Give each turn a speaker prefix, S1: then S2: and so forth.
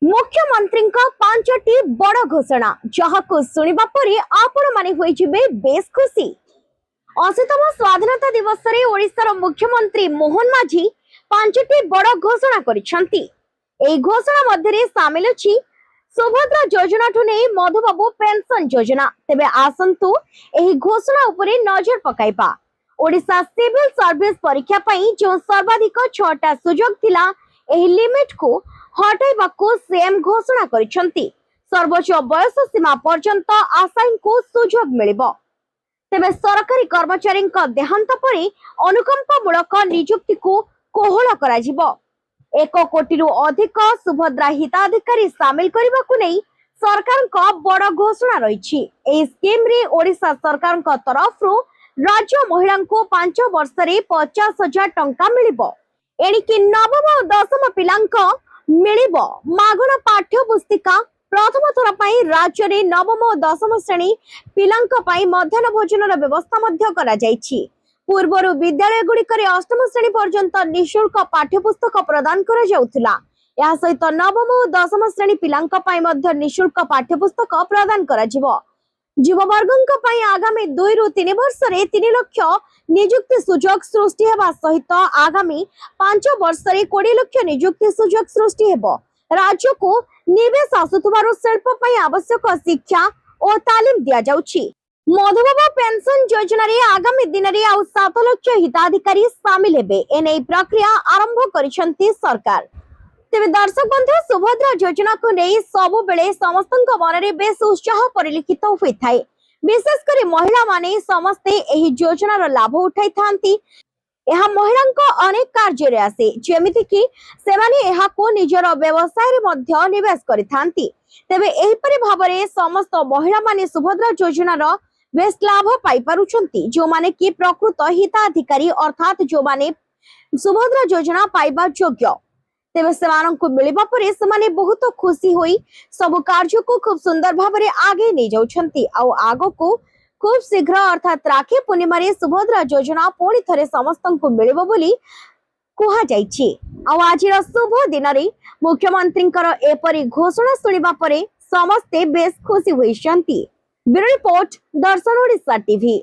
S1: मुख्यमंत्री पांचटी बड़ घोषणा जहां शुणा पर आपण माने होइजिबे बेस खुशी। 80तम स्वाधीनता दिवस रे ओडिशार मुख्यमंत्री मोहन माझी पांचटी बड़ घोषणा करिसेंती। एई घोषणा मध्ये शामिल अछि सुभद्रा योजना ठु नै मधुबाबू पेंशन योजना। तेबे आसंतु एही घोषणा उपरे नजर पकाइबा। ओडिशा सिविल सर्विस परीक्षा पई जो सर्वाधिक 6टा सुजोग थिला एही लिमिट को हटाइबाकू सीएम घोषणा करिसेंती। सर्वोच्च बयस सीमा पर्यंत आशायी को सुजोग मिलिबो। तेबे सरकारी कर्मचारी देहांत परे अनुकंपामूलक नियुक्ति को कोहल कराजिबो। 1 कोटी रु अधिक सुभद्रा हिताधिकारी सामिल करबाकू नै सरकार बड़ घोषणा रही। एही स्कीम रे ओडिशा सरकार तरफ राज्य महिला को 5 वर्ष रे 50,000 टंका मिलिबो। एणिकी नवम और दशम पिलांक मिलिबो मागणा पाठ्य पुस्तिका। प्रथम थर पई राज्य रे नवम और दशम श्रेणी पिलांक पई मध्याह्न भोजन व्यवस्था मध्य करा जायछि। पूर्वरु विद्यालय गुड़िकरे 8म श्रेणी पर्यंत निःशुल्क पाठ्य पुस्तक प्रदान करा जाउथुला। या सहित नवम और दशम श्रेणी पिलांक पई मध्य निःशुल्क पाठ्य पुस्तक प्रदान करा जिवो। युववर्गंक पई आगामी 2 रु 3 वर्ष रे 3 लाख नियुक्ति सुजोग सृष्टि हेबा सहित आगामी 5 वर्ष रे 20 लाख नियुक्ति सुजोग सृष्टि हेबो। राज्य को निवेश आसुथबार शिल्प पई आवश्यक शिक्षा और तालीम दिया जाउछि। मधुबाबू पेंशन योजना रे आगामी दिन रे 7 लाख हिताधिकारी शामिल हेबे। एनै प्रक्रिया आरंभ करिसेंती सरकार। तेबे दर्शक बंधु, सुभद्रा योजना को नहीं सब बेले समस्त मन में बेस उत्साह परिलक्षित होई थाए। विशेषकर महिला माने समस्ते एही योजनार लाभ उठाई थांती। यह महिला अनेक कार्य रे आसे, जेमिति कि सेमाने एहा को निजर व्यवसाय रे मध्य निवेश करि थांती। तेबे एही परि भाबरे समस्त महिला माने सुभद्रा योजनार बेस लाभ पाई पारुछंती, जो माने कि प्रकृत हिताधिकारी अर्थात जो माने सुभद्रा योजना पाइबा योग्य। तेबे सेमानंकु मिलिबा परे सेमाने बहुत खुशी होई सब कार्य को खूब सुंदर भाबरे आगे नै जाउछंती। आ आगो को खूब शीघ्र अर्थात राखी पूर्णिमा रे सुभद्रा योजना पुणी थरे समस्तंकु मिलिबो बोली कुहा जायछि। आ आजिर शुभ दिन रे मुख्यमंत्रींकर एपरि घोषणा सुनिबा परे समस्ते बेस खुशी होइछंती। ब्यूरो रिपोर्ट, दर्शन ओडिशा टीवी।